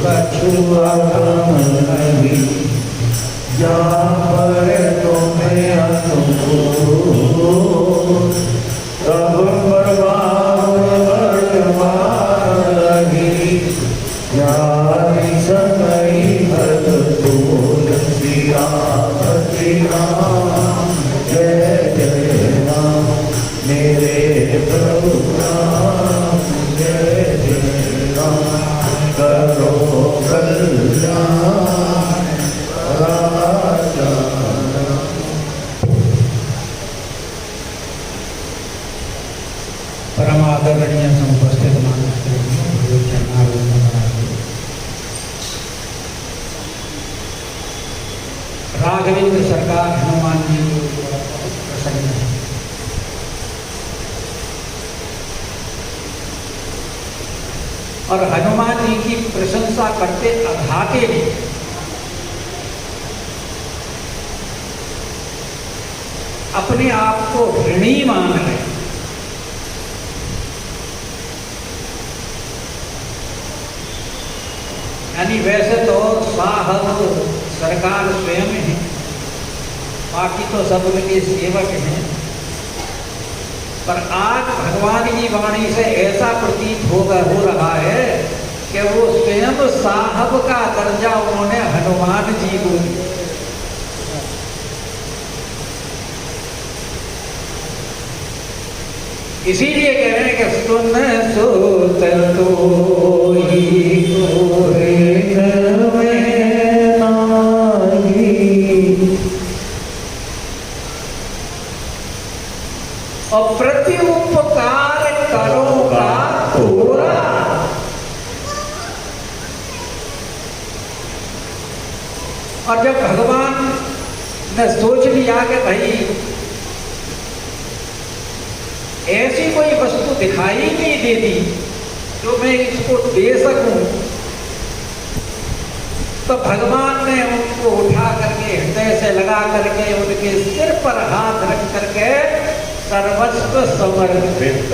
कछुआ नहीं, जहाँ पर तुम्हें तुमको तब लगी, यारी समय भगतो श्री राम जय जय राम, मेरे प्रभु राम जय जय राम, करो कल्याण राजा। परम आदरणीय समुपस्थित राघवेंद्र सरकार हनुमान जी प्रसन्न है। और हनुमान जी की प्रशंसा करते अघाते भी अपने आप को ऋणी मान रहे। यानी वैसे तो साहब सरकार स्वयं है, बाकी तो सब उनके सेवक हैं, पर आज भगवान की वाणी से ऐसा प्रतीत हो रहा है कि वो स्वयं साहब का दर्जा उन्होंने हनुमान जी को दिया। इसीलिए कह रहे हैं कि सुन सोत तो ही और प्रति उपकार करोगा तोरा। और जब भगवान ने सोच लिया कि भाई ऐसी कोई वस्तु दिखाई नहीं देती जो मैं इसको दे सकूं, तो भगवान ने उनको उठा करके हृदय से लगा करके उनके सिर पर हाथ रख करके सर्वस्व समर्पित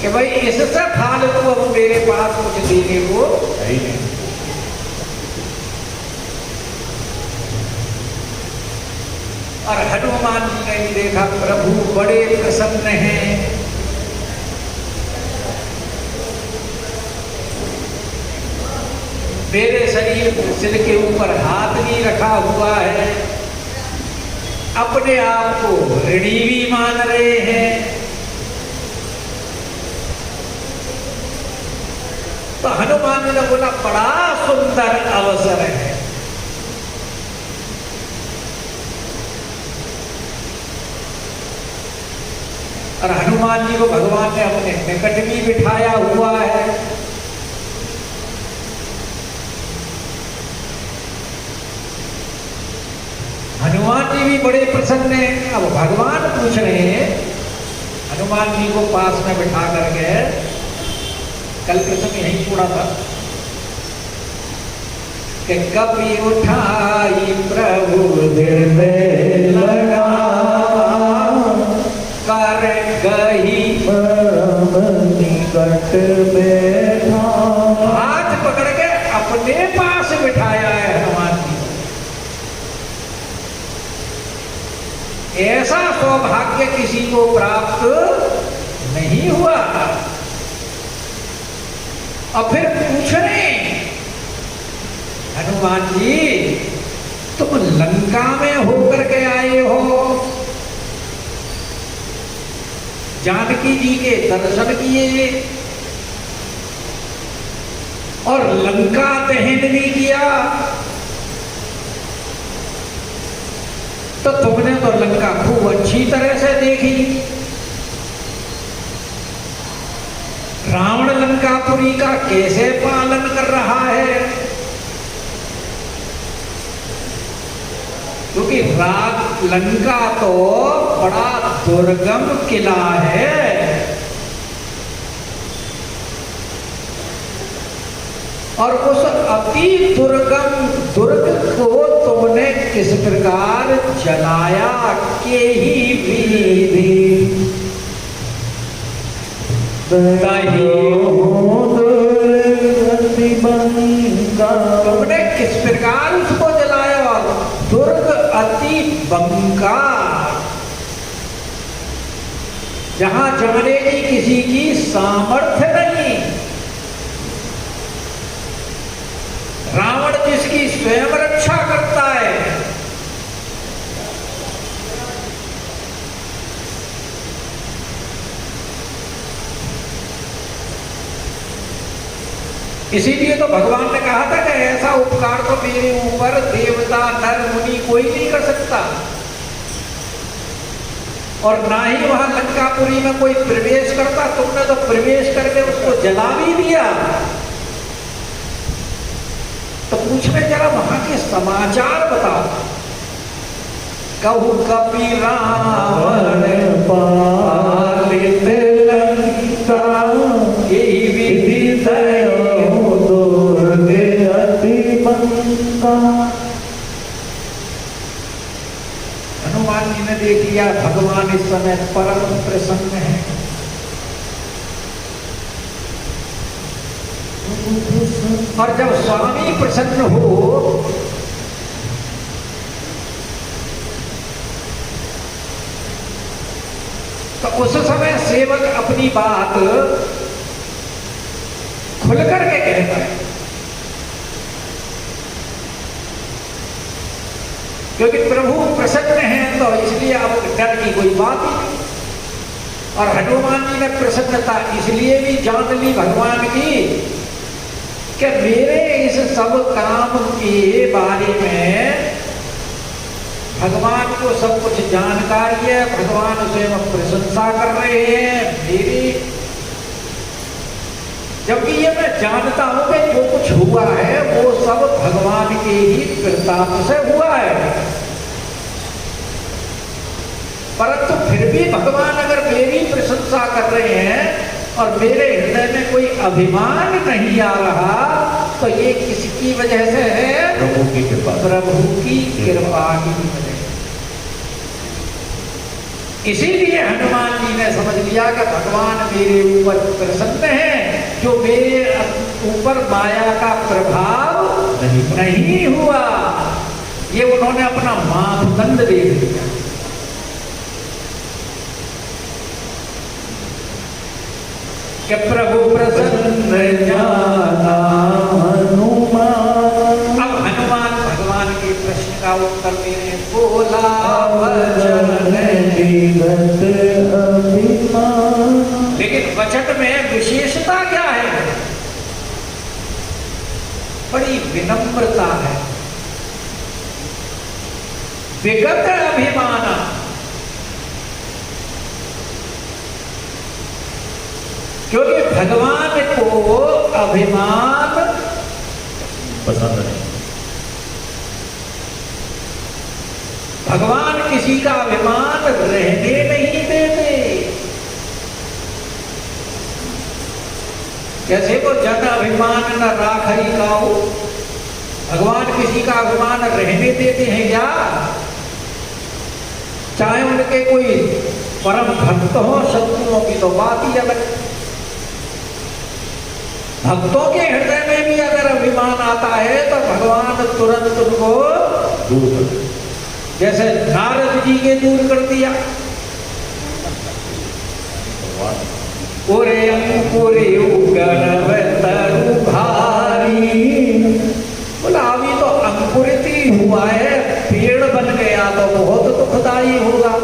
कि भाई इससे फालतू अब मेरे पास कुछ देने को है ही नहीं। और हनुमान जी ने भी देखा प्रभु बड़े प्रसन्न हैं, मेरे शरीर सिर के ऊपर हाथ भी रखा हुआ है, अपने आप को ऋणी भी मान रहे हैं। तो हनुमान जी ने बोला बड़ा सुंदर अवसर है। और हनुमान जी को भगवान ने अपने निकट भी बिठाया हुआ है। हनुमान जी भी बड़े प्रसन्न हैं। अब भगवान पूछ रहे हैं हनुमान जी को पास में बिठा करके, कल प्रसंग यहीं छोड़ा था कि कपि उठाई प्रभु हृदय लगा, कर गही निकट बैठा। हाथ पकड़ के अपने पास बिठाया है हनुमान जी। ऐसा सौभाग्य किसी को प्राप्त नहीं हुआ। और फिर पूछ रहे हनुमान जी तुम लंका में होकर के आए हो, जानकी जी के दर्शन किए और लंका दहन भी किया, तो तुमने तो लंका खूब अच्छी तरह से देखी। रावण लंकापुरी का कैसे पालन कर रहा है, क्योंकि लंका तो बड़ा दुर्गम किला है। और उस अति दुर्गम दुर्ग को तुमने किस प्रकार जलाया के ही विधि। जहां जाने की किसी की सामर्थ्य नहीं, रावण जिसकी स्वयं रक्षा करता है, इसीलिए तो भगवान ने कहा था कि ऐसा उपकार तो मेरे ऊपर देवता नर मुनि कोई नहीं कर सकता। और ना ही वहां लंकापुरी में कोई प्रवेश करता, तुमने तो प्रवेश करके उसको जला भी दिया। तो पूछ में जरा वहां के समाचार बताओ। कहू कपि रावण पालित लंका, यही विधि दयो दुर्ग अति मंका। हनुमान जी ने देख लिया भगवान इस समय परम प्रसन्न है। और जब स्वामी प्रसन्न हो तो उस समय सेवक अपनी बात खुल करके कहता है, क्योंकि प्रभु प्रसन्न हैं तो इसलिए अब डर की कोई बात ही नहीं। और हनुमान जी ने प्रसन्नता इसलिए भी जान ली भगवान की कि मेरे इस सब काम के बारे में भगवान को सब कुछ जानकारी है, भगवान स्वयं प्रशंसा कर रहे हैं मेरी। जबकि ये मैं जानता हूं कि जो कुछ हुआ है वो सब भगवान के ही प्रताप से हुआ है, परंतु फिर भी भगवान अगर मेरी प्रशंसा कर रहे हैं और मेरे हृदय में कोई अभिमान नहीं आ रहा तो ये किसकी वजह से है? प्रभु की कृपा, प्रभु की कृपा की वजह। इसीलिए हनुमान जी ने समझ लिया कि भगवान मेरे ऊपर प्रसन्न है, जो मेरे ऊपर माया का प्रभाव नहीं हुआ। ये उन्होंने अपना मापदंड देख लिया। कि प्रभु प्रसन्न जाना हनुमान। अब हनुमान भगवान के प्रश्न का उत्तर देने बोला वचन विगत अभिमान। लेकिन वचन में विशेषता क्या है? बड़ी विनम्रता है। विगत अभिमान, क्योंकि भगवान को अभिमान पसंद नहीं। भगवान किसी का अभिमान रहने नहीं देते। जैसे वो जन अभिमान न राखई काऊ, भगवान किसी का अभिमान रहने देते हैं क्या? चाहे उनके कोई परम भक्त हो, शत्रुओं की तो बात ही अलग। भक्तों के हृदय में भी अगर अभिमान आता है तो भगवान तुरंत उनको दूर कर, जैसे नारद जी के दूर कर दिया। ओरे अंकुरे तरु भारी, बोला अभी तो अंकुरित ही हुआ है, पेड़ बन गया तो बहुत दुखदाई होगा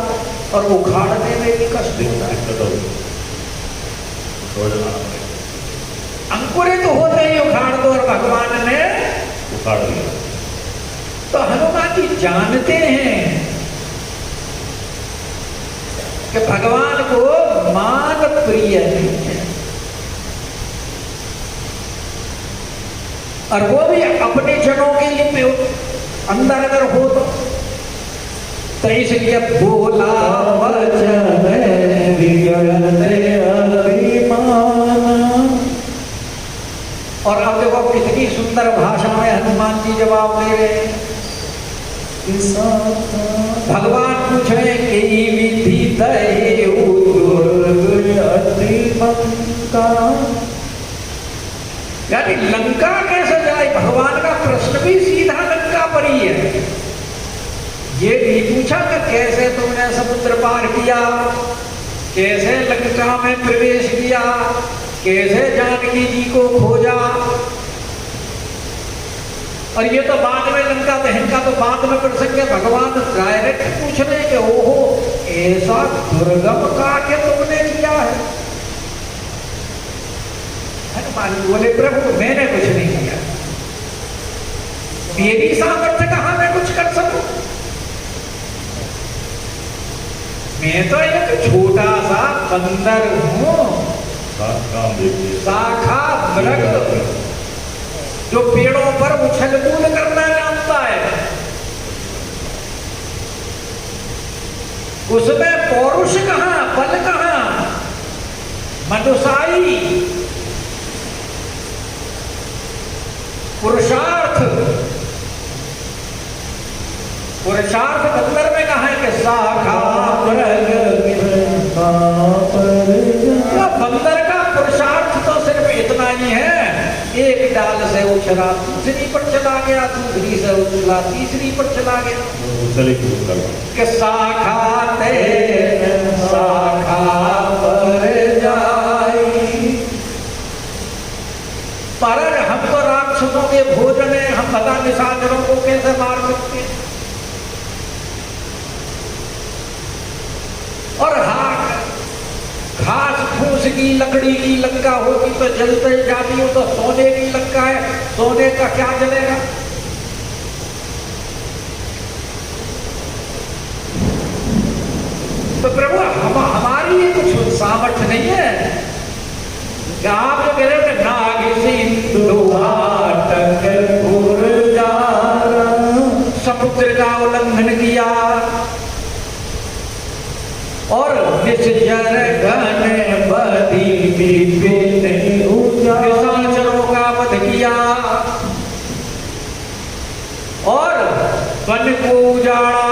और उखाड़ने में भी कष्ट होता है। अंकुरित होते ही उखाड़ दो और भगवान ने उखाड़ दिया। तो हनुमान जी जानते हैं कि भगवान को मान प्रिय नहीं है, और वो भी अपने जनों के लिए अंदर अगर हो तो इसलिए बोला वचन विगत अभिमान। और अब देखो कितनी सुंदर भाषा में हनुमान जी जवाब दे रहे हैं। भगवान पूछ रहे हैं कि विधि दयो दुर्ग अति मंका, यानी लंका कैसे जाए? भगवान का प्रश्न भी सीधा लंका पर ही है। ये नहीं पूछा कि कैसे तुमने समुद्र पार किया, कैसे लंका में प्रवेश किया, कैसे जानकी जी को खोजा। और ये तो बाद में लंका दहन का तो बाद में प्रसंग है, भगवान डायरेक्ट पूछ रहे कि ओहो ऐसा दुर्गम कार्य तुमने किया है। हनुमान बोले प्रभु मैंने कुछ नहीं किया, मेरी सामर्थ्य कहां मैं कुछ कर सकूं। मैं तो एक छोटा सा बंदर हूं, शाखा मृग जो पेड़ों पर उछल कूद करना जानता है। उसमें पौरुष कहां, बल कहां, मनुष्याई पुरुषार्थ बंदर में कहा है कि शाखा बंदर का पुरुषार्थ तो सिर्फ इतना ही है, एक डाल से उछला दूसरी पर चला गया, दूसरी से उछला तीसरी पर चला गया। कि शाखा ते शाखा पर जाई। पर हम तो राक्षसों के भोजन है, हम बता निशाचरों को कैसे मार सकते हैं। और घास फूस की लकड़ी की लंका होती तो जलते जाती हो, तो सोने की लंका है, सोने का क्या जलेगा। तो प्रभु हमारी ये कुछ सामर्थ्य नहीं है कि आप जो कह रहे हो नाग सिंधु समुद्र का उल्लंघन किया और निशाचरों का वध किया और वन को उजाड़ा।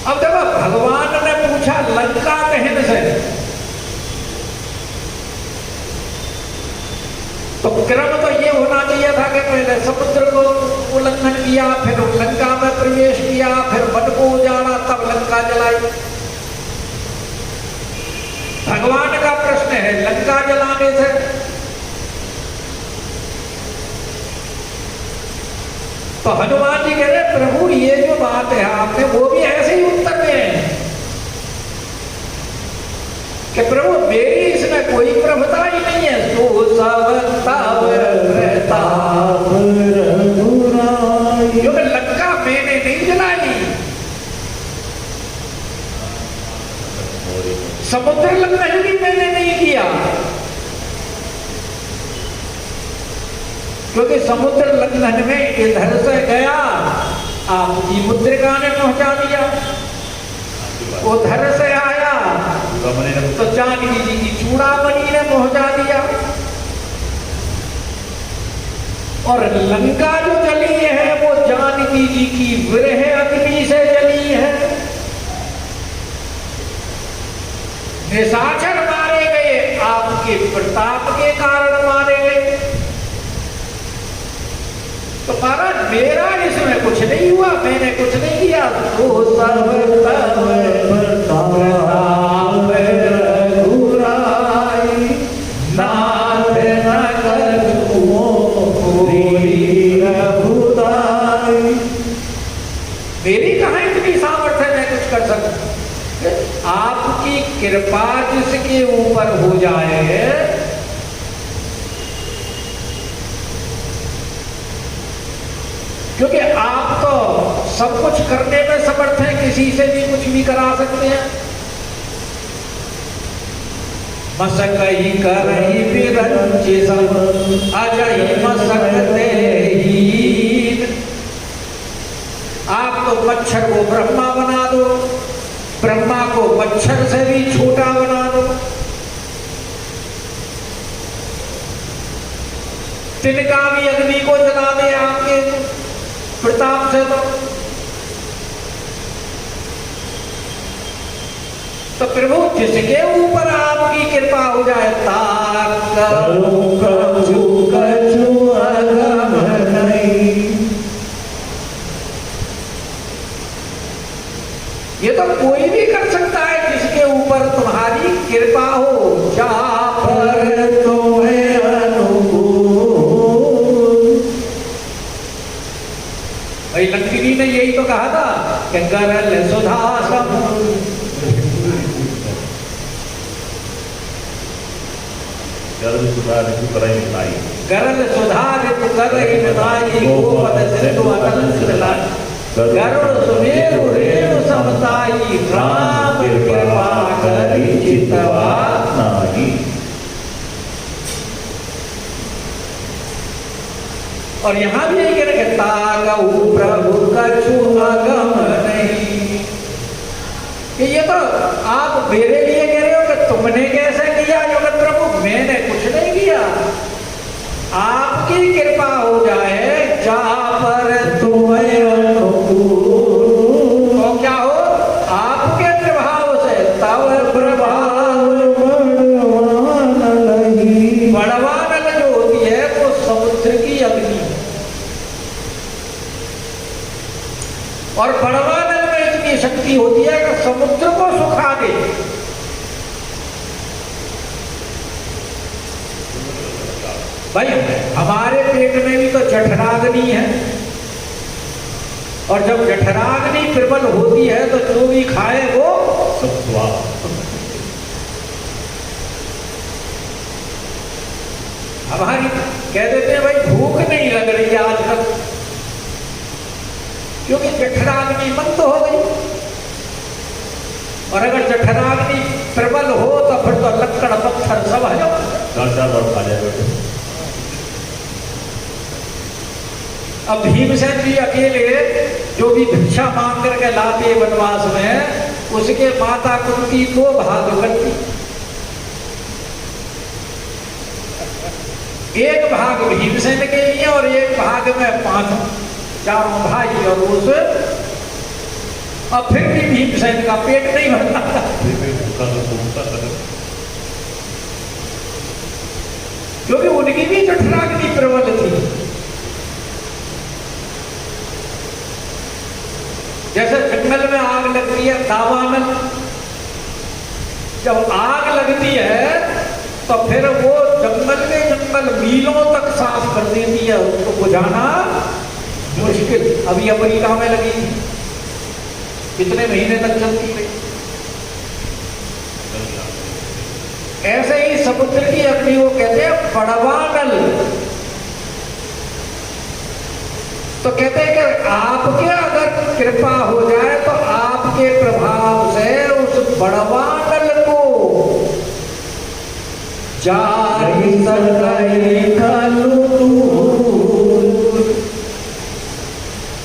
अब जब भगवान ने पूछा लंका दहन से, तो क्रम तो ये होना चाहिए था कि पहले समुद्र को उल्लंघन किया, फिर लंका में प्रवेश किया, फिर वन को उजाड़ा, तब लंका जलाई। भगवान का प्रश्न है लंका जलाने से। तो हनुमान जी कह रहे प्रभु ये जो बात है आपने वो भी ऐसे ही उत्तर में कि प्रभु मेरी इसमें कोई प्रभुता ही नहीं है। तो क्योंकि लंका मैंने नहीं जलाई, समुद्र लंघन भी मैंने नहीं किया, क्योंकि समुद्र लंघन में इधर से गया आपकी मुद्रिका ने पहुंचा दिया, उधर से आया तो जानकी जी की चूड़ामणि ने पहुंचा दिया। और लंका जो जली है वो जानकी जी की विरह अग्नि से जली है। निशाचर मारे गए आपके प्रताप के कारण मारे गए। तो महाराज मेरा इसमें कुछ नहीं हुआ, मैंने कुछ नहीं किया। तो मेरी कहां इतनी सामर्थ्य मैं कुछ कर सकता। आपकी कृपा जिसके ऊपर हो जाए, क्योंकि आप तो सब कुछ करने में समर्थ हैं, किसी से भी कुछ भी करा सकते हैं। मसकई करई विरंचिसम अजई मसकते हीन। आप तो मच्छर को ब्रह्मा बना दो, ब्रह्मा को मच्छर से भी छोटा बना दो। तिनका भी अग्नि को जला दे आपके प्रताप से। तो प्रभु जिसके ऊपर आपकी कृपा हो जाए, ये तो कोई कृपा हो जा पर तुम्हें अनुकूल। भाई लंकिनी ने यही तो कहा था कि गरल सुधा सम गरल सुधा ऋतु करई मिलाई। गरल सुधा ऋतु करई मिलाई गोपद सिंधु अतल सिरलाई गरुड़ सुमेरु रेणु समताई राम कृपा करी चितवा नाही। और यहाँ भी यही कह रहे हैं तागहु प्रभु कछु अगम नहीं। कि ये तो आप मेरे लिए कह रहे हो कि तुमने कैसे किया जगत प्रभु, मैंने कुछ नहीं किया। आपकी कृपा हो जाए जहाँ पर तुम्हें अनुकूल। तो क्या हो, आपके प्रभाव से तब प्रभाव बड़वानल नहीं। बड़वानल जो होती है वो समुद्र की अग्नि, और बड़वानल में इतनी शक्ति होती है कि समुद्र को सुखा दे। भाई हमारे पेट में भी तो जठराग्नि है, और जब जठराग्नि प्रबल होती है तो जो भी खाए वो सब स्वाद। हमारी कह देते हैं भाई भूख नहीं लग रही है आज तक, क्योंकि जठराग्नि मंद हो गई। और अगर जठराग्नि प्रबल हो तो फिर तो लक्कड़ पत्थर सब हजम। चार बार खा जाए बेटे। अब भीमसेन जी अकेले जो भी भिक्षा मांग करके लाते वनवास में, उसके माता कुंती को भाग करती। एक भाग भीमसेन के लिए और एक भाग में चारों भाई, और उस और फिर भी भीमसेन का पेट नहीं भरता था। क्योंकि उनकी भी जठराग्नि प्रबल थी। जैसे जंगल में आग लगती है दावानल, जब आग लगती है तो फिर वो जंगल के जंगल मीलों तक साफ कर देती है, उसको बुझाना मुश्किल। अभी अमेरिका में लगी थी, कितने महीने तक चलती रही। ऐसे ही समुद्र की अग्नि को कहते हैं बड़वानल। तो कहते हैं कि आपके अगर कृपा हो जाए तो आपके प्रभाव से उस बड़वानल को जारी सकाई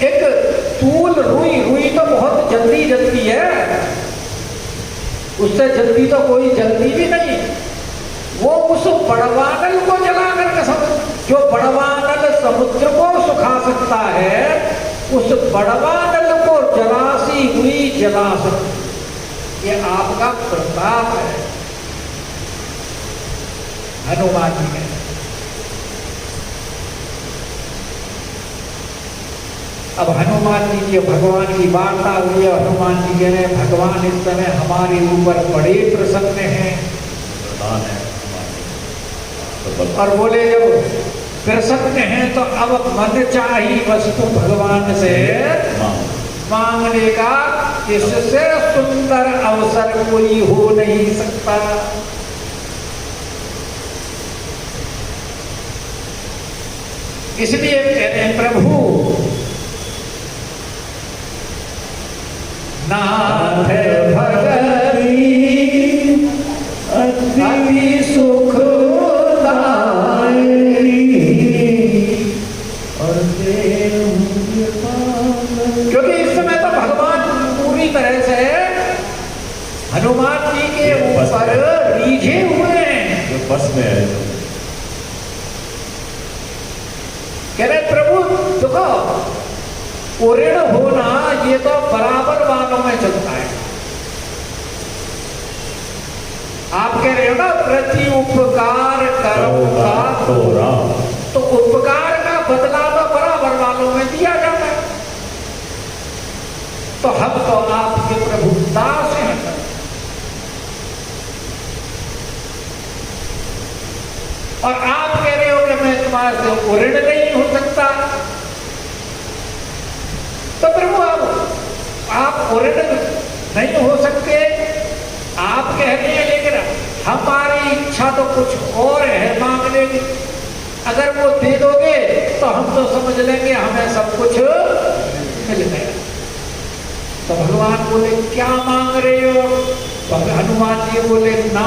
एक तूल रुई तो बहुत जल्दी जलती है, उससे जल्दी तो कोई जल्दी भी नहीं। वो उस बड़वानल को जला करके जो बड़वानल समुद्र को सुखा सकता है, उस बड़वानल को जलासी हुई जला सकती। ये आपका प्रताप है। हनुमान जी कहते अब हनुमान जी की भगवान की वार्ता हुई है। हनुमान जी कह रहे हैं भगवान इस समय हमारे ऊपर बड़े प्रसन्न हैं। और बोले जब प्रसन्न हैं तो अब मन चाही वस्तु भगवान से मांगने का, इससे सुंदर अवसर कोई हो नहीं सकता। इसलिए कहते हैं प्रभु नाथ भगती अति सुख क्योंकि इस समय तो भगवान पूरी तरह से हनुमान जी के ऊपर रीझे हुए हैं, बस में है। कह रहे प्रभु देखो ऋण होना ये तो बराबर वालों में चलता है। आप कह रहे हो ना प्रति उपकार करूंगा तो उपकार का बदला तो बराबर वालों में दिया जाता है। तो हम तो आपके प्रभु दास हैं। और आप कह रहे हो कि मैं तुम्हारे से ऋण नहीं हो सकता। तो प्रभु आप ऋण नहीं हो सकते, आप कह रहे हैं, लेकिन हमारी इच्छा तो कुछ और है मांगने की। अगर वो दे दोगे तो हम तो समझ लेंगे हमें सब कुछ मिल गया। तो भगवान बोले क्या मांग रहे हो? तो हनुमान जी बोले ना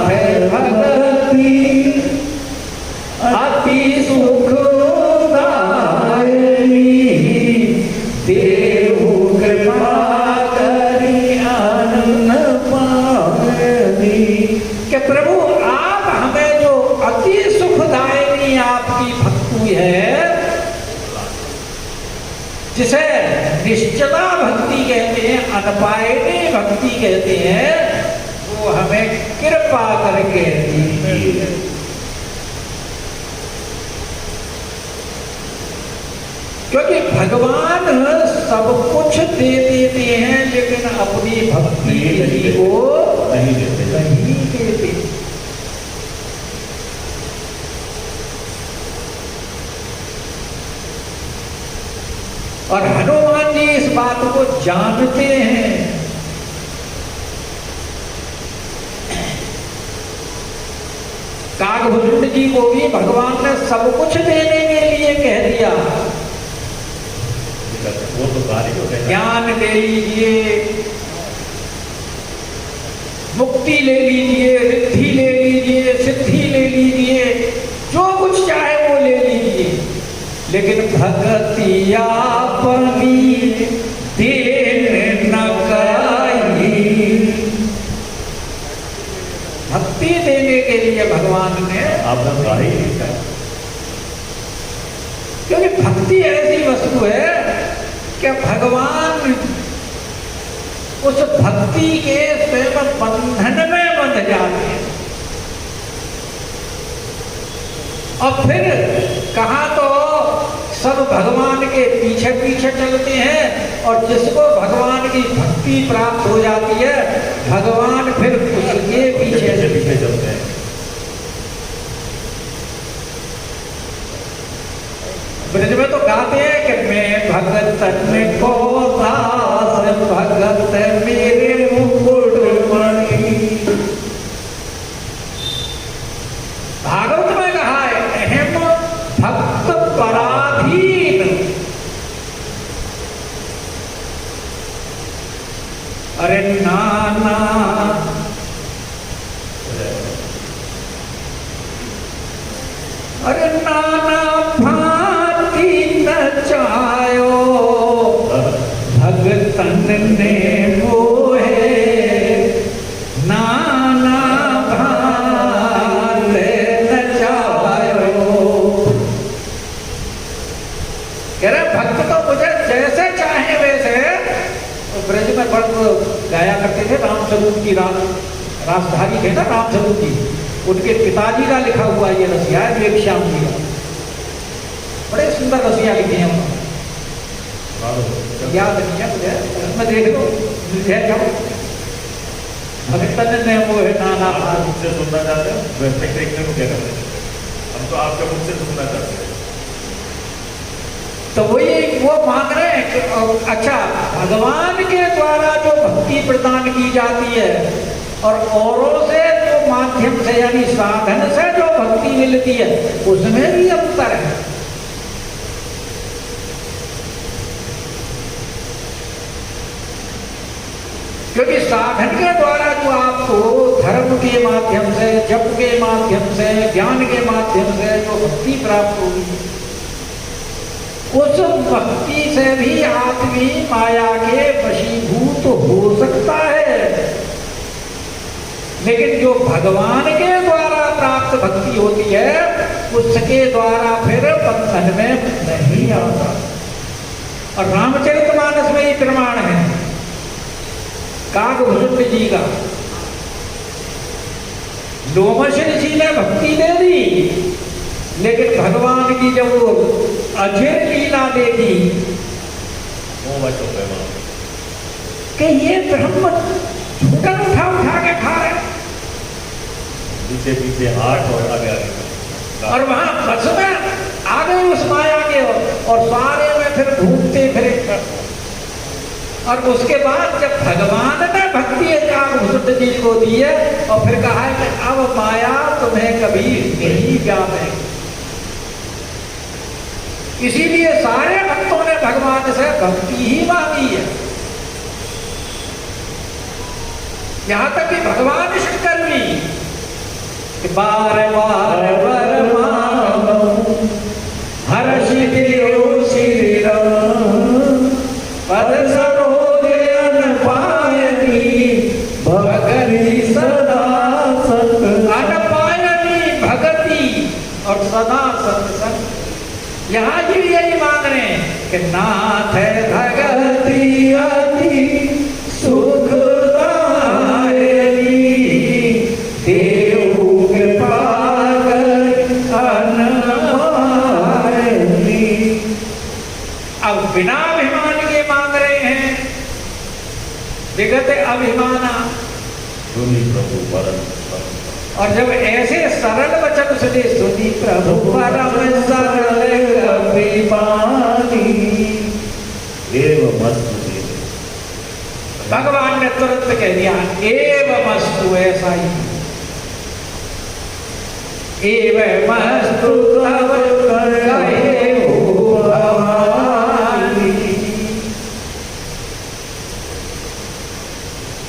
है भक्ति अति सुखदायिनी देहु कृपा करी अन्न पानी। कि प्रभु आप हमें जो अति सुखदायिनी आपकी भक्ति है, जिसे निश्चला भक्ति कहते हैं, अनपायनी भक्ति कहते हैं, वो हमें कृपा करके दीजिए। क्योंकि भगवान सब कुछ दे देते हैं, लेकिन अपनी भक्ति किसी को नहीं देते। और हनुमान जी इस बात को जानते हैं। कागभूषण जी को भी भगवान ने सब कुछ देने के लिए कह दिया, वो तो कार्य ज्ञान ले लीजिए, मुक्ति ले लीजिए, रिद्धि ले लीजिए, सिद्धि ले लीजिए, जो कुछ चाहे वो ले लीजिए, लेकिन भक्ति अपनी देन न काई। भक्ति देने के लिए भगवान ने आपने कहा ही नहीं था। क्योंकि भक्ति ऐसी वस्तु है कि भगवान उस भक्ति के स्वयं बंधन में बंध जाते हैं। और फिर कहा तो सब भगवान के पीछे पीछे चलते हैं, और जिसको भगवान की भक्ति प्राप्त हो जाती है, भगवान फिर उसके पीछे चलते हैं। ब्रज में तो गाते हैं कि मैं भगत को दास, भगत मेरे मुकुट मणि। भागवत में कहा है अहम भक्त पराधीन। अरे नाना अरे नाना भांति नचायो, भगतन ने मोहे नाना भांति नचायो। कह रहे भक्त तो मुझे जैसे चाहे वैसे। ब्रज में बड़ गाया करते थे रामस्वरूप की, रासधारी थे ना रामस्वरूप जी, उनके पिताजी का लिखा हुआ ये रसिया है, विवेक श्याम जी का। बड़े सुंदर रसिया लिखे हैं उन्होंने, याद नहीं है मुझे, उसमें देख लो मिल जाए जाओ। भगतन ने वो है नाना मुझसे सुनना चाहते हैं, वैसे देखने को क्या करते हैं, हम तो आपका मुझसे सुनना चाहते हैं। तो वही वो मांग रहे हैं कि अच्छा भगवान के द्वारा जो भक्ति प्रदान की जाती है और औरों से जो माध्यम से यानी साधन से जो भक्ति मिलती है, उसमें भी अंतर है। क्योंकि साधन के द्वारा जो आपको धर्म के माध्यम से, जप के माध्यम से, ज्ञान के माध्यम से जो भक्ति प्राप्त होगी, उस भक्ति से भी आदमी माया के वशीभूत हो सकता है, लेकिन जो भगवान के द्वारा प्राप्त भक्ति होती है, उसके द्वारा फिर बंधन में नहीं आता। और रामचरितमानस में ये प्रमाण है कागभूषण जी का। लोमश ऋषि ने भक्ति दे दी, लेकिन भगवान की जब वो अजय लीला देखी कि ये ब्रह्म झूठन उठा उठा के खा रहे, पीछे पीछे हाथ और आगे आगे और वहां बस में आ गए उस माया के और सारे में फिर घूमते फिरे। और उसके बाद जब भगवान ने भक्ति एकाग्र भुसुंड जी को दी है और फिर कहा है कि अब माया तुम्हें कभी नहीं जाने। इसीलिए सारे भक्तों ने भगवान से भक्ति ही मांगी है। यहां तक कि भगवान शंकर भी बार बार वर मांगो हर्षि दियो श्री राम पद सरोज अन पायनी भगति सदा सत अन पायनी भगति और सदा सत्संग। यहाँ जी यही मांग रहे हैं कि नाथ भगति अति सुखदायनी देव कृपा अनपायनी। अब बिना अभिमान के मांग रहे हैं, विगत अभिमाना। प्रभु परम और जब ऐसे सरल वचन सुने सुनी प्रभु परम सरल कृपानी एवमस्तु भगवान ने तुरंत कह दिया एवमस्तु, ऐसा ही एवमस्तु तव कहे हो भवानी।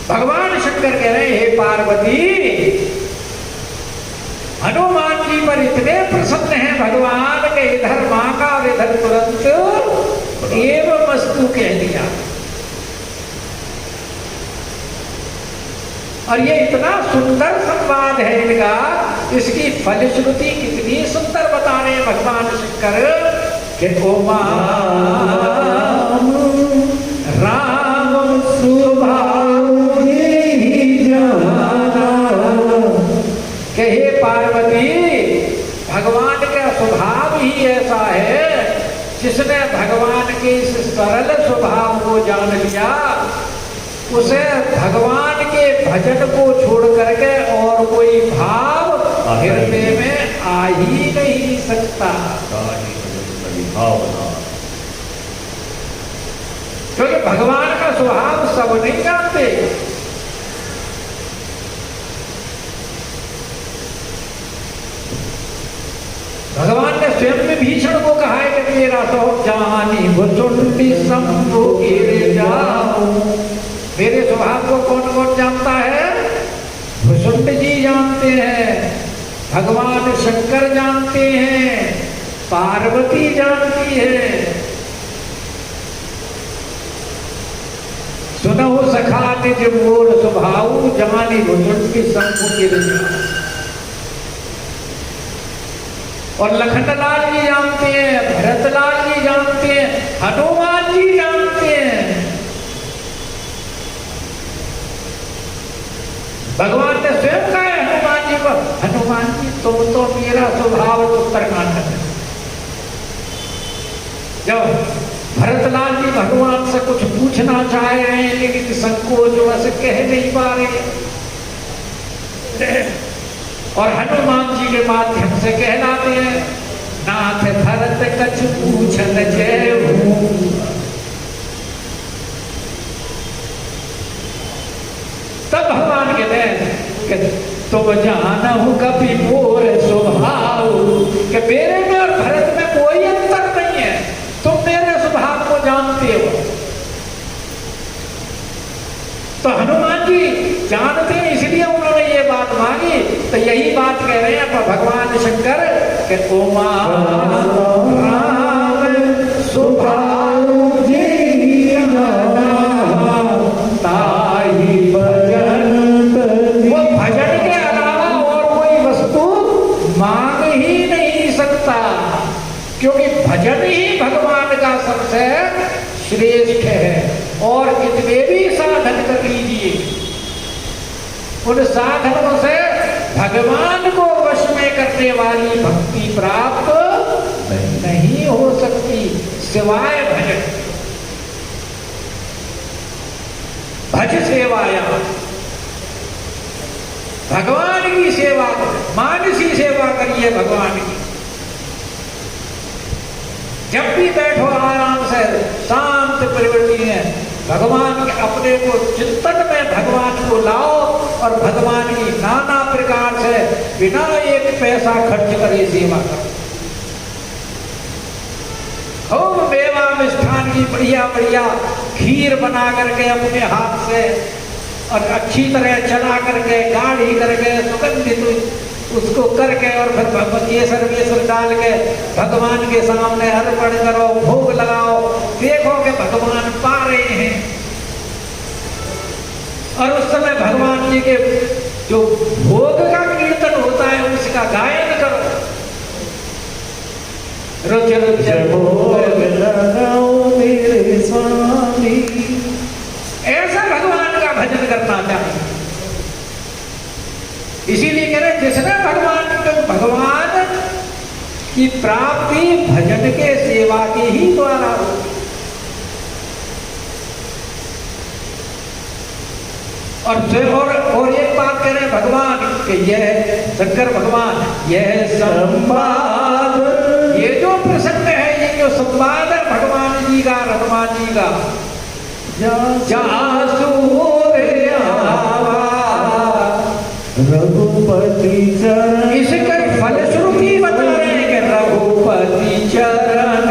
भगवान शंकर कह रहे हे पार्वती, हनुमान जी पर इतने प्रसन्न हैं भगवान के इधर मांगा और इधर तुरंत एवमस्तु कह दिया। और ये इतना सुंदर संवाद है इनका, इसकी फलश्रुति कितनी सुंदर बता रहे हैं भगवान शंकर के ओमा राम सुभाव ही जाना। कहे पार्वती, भगवान का स्वभाव ही ऐसा है, जिसने भगवान के इस सरल स्वभाव को जान लिया उसे भगवान के भजन को छोड़ करके और कोई भाव हृदय में आ ही नहीं सकता। क्योंकि भगवान का स्वभाव सब नहीं जानते। भगवान ने स्वयं में भीषण को कहा है कि मेरा सो जानी भुसुंडी शंभु गिर जाओ। मेरे स्वभाव को कौन कौन जानता है? भुसुंड जी जानते हैं, भगवान शंकर जानते हैं, पार्वती जानती है। सुनो सखा निज मोर स्वभाव जानी भुसुंडी शंभु गिर जाओ। और लखनलाल जी जानते हैं, भरतलाल जी जानते हैं, हनुमान जी जानते हैं। भगवान ने स्वयं कहा है हनुमान जी को, हनुमान जी तुम तो मेरा स्वभाव उत्तरकांड है। जब भरतलाल जी भगवान से कुछ पूछना चाह रहे हैं लेकिन संकोच वैसे कह नहीं पा रहे, और हनुमान जी के माध्यम से कहलाते हैं नाथ भरत कछ पूछन जय हूं। तब भगवान कहते हैं कि तुम जानहु कभी मोर स्वभाव, कि मेरे में और भरत में कोई अंतर नहीं है, तुम मेरे स्वभाव को जानते हो। तो हनुमान जी जानते हैं इसलिए उन्होंने ये बात मांगी। तो यही बात कह रहे हैं भगवान शंकर कि ओमा राम स्वभाव ताही भजन, वो भजन के अलावा और कोई वस्तु मांग ही नहीं सकता, क्योंकि भजन ही भगवान का सबसे श्रेष्ठ है। और कितने भी साधन कर लीजिए, उन साधनों से भगवान को वश में करने वाली भक्ति प्राप्त नहीं हो सकती सिवाय भजन। भज सेवाया, भगवान की सेवा, मानसी सेवा करिए भगवान की। जब भी बैठो आराम से, शांत प्रवृत्ति है, भगवान के अपने को चिंतन में भगवान को लाओ और भगवान की नाना प्रकार से बिना एक पैसा खर्च करे सेवा करो। खूब मेवा मिष्ठान की बढ़िया बढ़िया खीर बना करके अपने हाथ से और अच्छी तरह चला करके गाढ़ी करके सुगंधित उसको करके और फिर केसर वेसर डाल के भगवान के सामने अर्पण करो, भोग लगाओ, देखो कि भगवान पा रहे हैं। और उस समय भगवान जी के जो भोग का कीर्तन होता है उसका गायन करो। रुच रुच भोग लगाओ मेरे स्वामी, ऐसा भगवान का भजन करना चाहिए। इसीलिए कह रहे जिसने भगवान की प्राप्ति भजन के सेवा के ही द्वारा हो। और एक बात कह रहे भगवान कि यह शंकर भगवान यह संवाद, ये जो प्रसंग है, ये जो संवाद है भगवान जी का, हनुमान जी का, रघुपति चरण, इसके फलश्रुति बता रहे हैं कि रघुपति चरण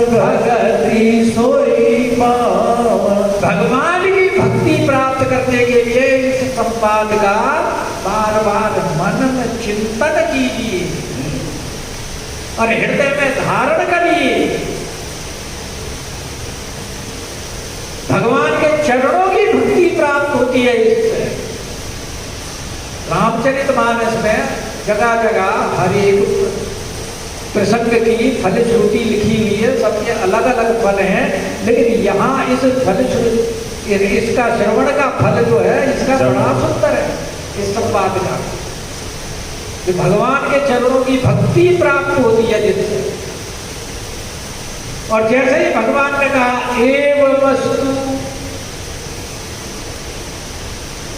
भगति सोई पावा। भगवान की भक्ति प्राप्त करने के लिए इस संवाद का बार बार मनन चिंतन कीजिए और हृदय में धारण करिए। भगवान के चरणों की भक्ति प्राप्त होती है। इससे रामचरितमानस में जगह जगह हर एक प्रसंग की फलश्रुति लिखी हुई है, सबके अलग अलग फल हैं, लेकिन यहाँ इस फलश्रुति, इसका श्रवण का फल जो है इसका बड़ा सुंदर है। इस संवाद का जो भगवान के चरणों की भक्ति प्राप्त होती है जिससे, और जैसे ही भगवान ने कहा एव वस्तु,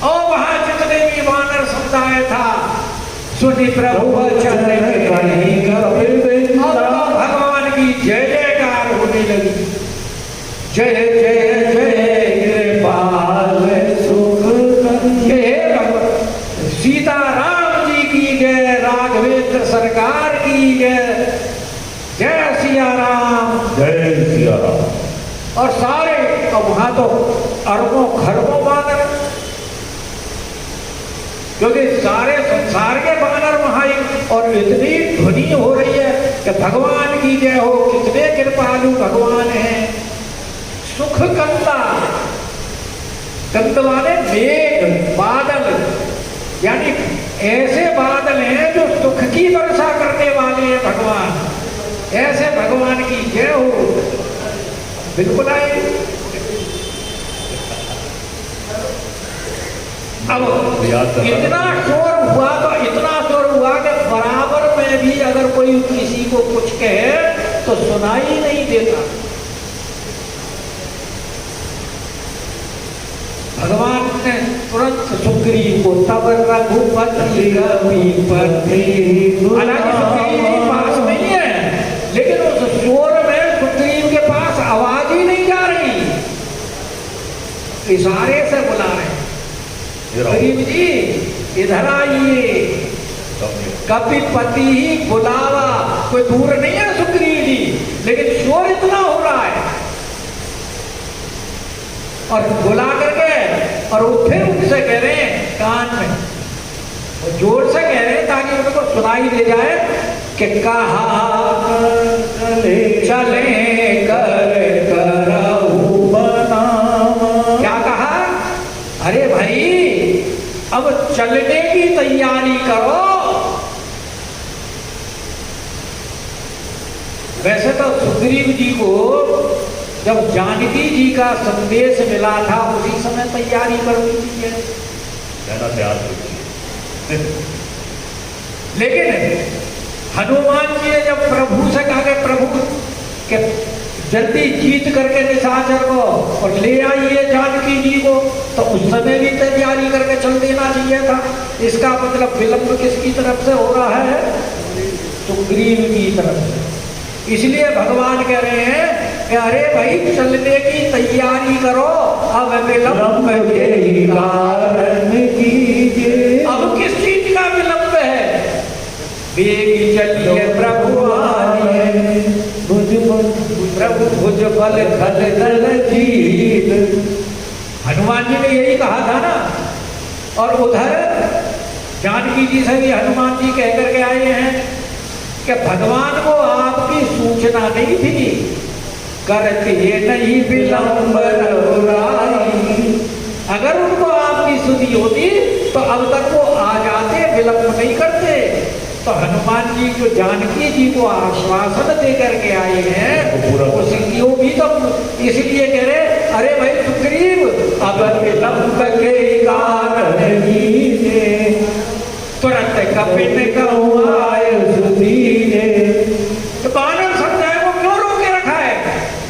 और वहां जितने भी वानर समुदाय था सुनि प्रभु वचन भगवान की जय जयकार होने लगी। जय जय जय कृपाल सुख सीताराम जी की जय, राघवेंद्र सरकार की जय, जय सिया राम, जय सिया राम। और सारे, और वहां तो अरबों खरबों वानर, क्योंकि सारे संसार के वानर वहां, और इतनी ध्वनि हो रही है कि भगवान की जय हो, कितने कृपालु भगवान हैं। सुख कंदा, कंद वाले मेघ बादल, यानी ऐसे बादल हैं जो सुख की वर्षा करने वाले हैं भगवान। ऐसे भगवान की जय हो। बिल्कुल आए। अब इतना शोर हुआ तो इतना शोर हुआ कि बराबर में भी अगर कोई किसी को कुछ कहे तो सुनाई नहीं देता। भगवान ने तुरंत सुग्रीव को तब रघुपति हालांकि सुग्रीव पास नहीं है, लेकिन उस शोर में सुग्रीव के पास आवाज ही नहीं जा रही, इशारे से बुला रहे हैं सुग्रीव जी इधर आइए, कपिपति ही बुलावा। कोई दूर नहीं है सुग्रीव जी, लेकिन शोर इतना हो रहा है। और बुला करके और वो फिर उनसे कह रहे हैं कान में, जोर से कह रहे हैं ताकि उनको सुनाई दे जाए कि कहा चले कर करऊ बनावा। क्या कहा? अरे भाई अब चलने की तैयारी करो। वैसे तो सुग्रीव जी को जब जानकी जी का संदेश मिला था उसी समय तैयारी करनी चाहिए, लेकिन हनुमान जी ने जब प्रभु से कहा कि प्रभु के जल्दी जीत करके निशाचर को और ले आइए जानकी जी को, तो उस समय भी तैयारी करके चल देना चाहिए था। इसका मतलब विलंब किसकी तरफ से हो रहा है? सुग्रीव की तरफ से। इसलिए भगवान कह रहे हैं कि अरे भाई चलने की तैयारी करो, अब विलंब के कारण कीजिए। अब किस चीज का विलंब है? वेग चलिए प्रभु आए, प्रभु भुज बल खल दल जीत। हनुमान जी ने यही कहा था ना। और उधर जानकी जी से भी हनुमान जी कह करके आए हैं कि भगवान को आपकी सूचना नहीं थी, करते नहीं विलंब रघुराई। अगर उनको आपकी सुधी होती तो अब तक वो आ जाते, विलंब नहीं करते। तो हनुमान जी जो जानकी जी को आश्वासन दे करके आए हैं वो सिद्धियों भी तो इसलिए कह रहे, अरे भाई सुग्रीव अब विलंब के कारण कीजिए, तुरंत कपिन कहुआए सुधीरे। तो बानर समझाए वो क्यों रोके रखा है,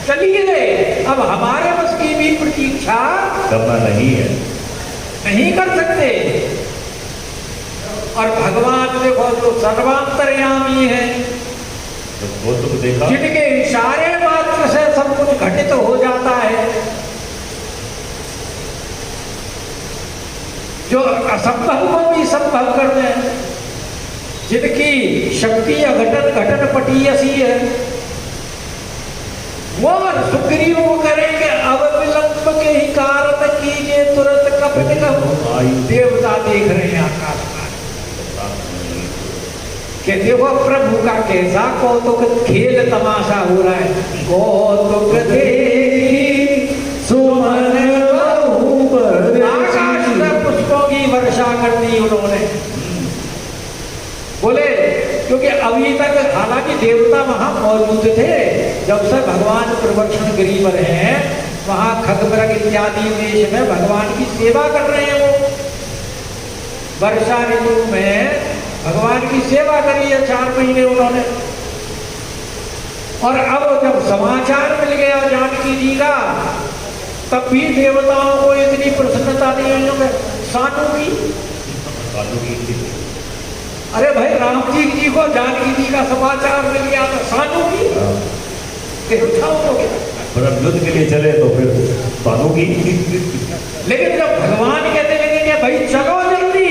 चलिए अब हमारे बस की भी प्रतीक्षा करना नहीं है, नहीं कर सकते। और भगवान देखो जो सर्वांतर्यामी है, तो वो तो देखा जिनके इशारे मात्र से सब कुछ घटित हो जाता है, जो असंभव को भी संभव कर दे, जिनकी शक्ति अघटन घटन पटी ऐसी है, वो सुग्रीव को करेंगे अब विलंब के ही कारण कीजिए, तुरंत कपिन कहूं। देवता देख रहे हैं आकाश में कि देखो प्रभु का कैसा कौतुक खेल तमाशा हो रहा है। कौतुक देखी सुमन आकाश से पुष्पों की वर्षा कर दी उन्होंने। बोले क्योंकि अभी तक हालांकि देवता वहां मौजूद थे, जब से भगवान प्रवर्षण गिरी पर हैं वहां खगमृग इत्यादि देश में भगवान की सेवा कर रहे हैं। वो वर्षा ऋतु में भगवान की सेवा करी है 4 महीने उन्होंने। और अब जब समाचार मिल गया जानकी जी का, तब भी देवताओं को इतनी प्रसन्नता नहीं हुई होगी। सानू की अरे भाई राम जी को जानकी जी का समाचार मिल गया तो सानू की पर अब युद्ध के लिए चले तो फिर सानू की। लेकिन जब भगवान कहते लगे कि भाई चलो जल्दी,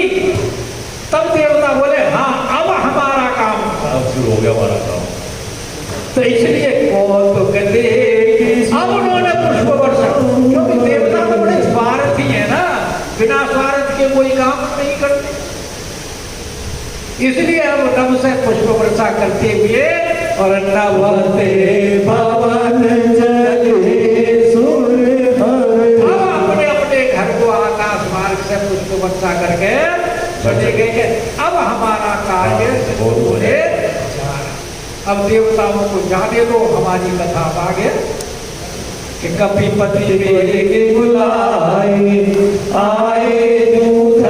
तब देवता बोले हाँ अब हमारा काम, अब शुरू हो गया हमारा काम। तो इसलिए कौतुक देखी अब उन्होंने पुष्प वर्षा, क्योंकि देवता तो बड़े स्वार्थी है ना, बिना स्वार्थ के कोई काम नहीं करते। इसलिए अब नभ से पुष्प वर्षा करते हुए और नभते पवन चले सुर अब अपने अपने घर को आकाश मार्ग से पुष्प वर्षा करके चले गए। अब हमारा कार्य होने जा रहा। अब देवताओं को जाने दो, हमारी कथा आगे कि कपिपति के बुलाए आए दूध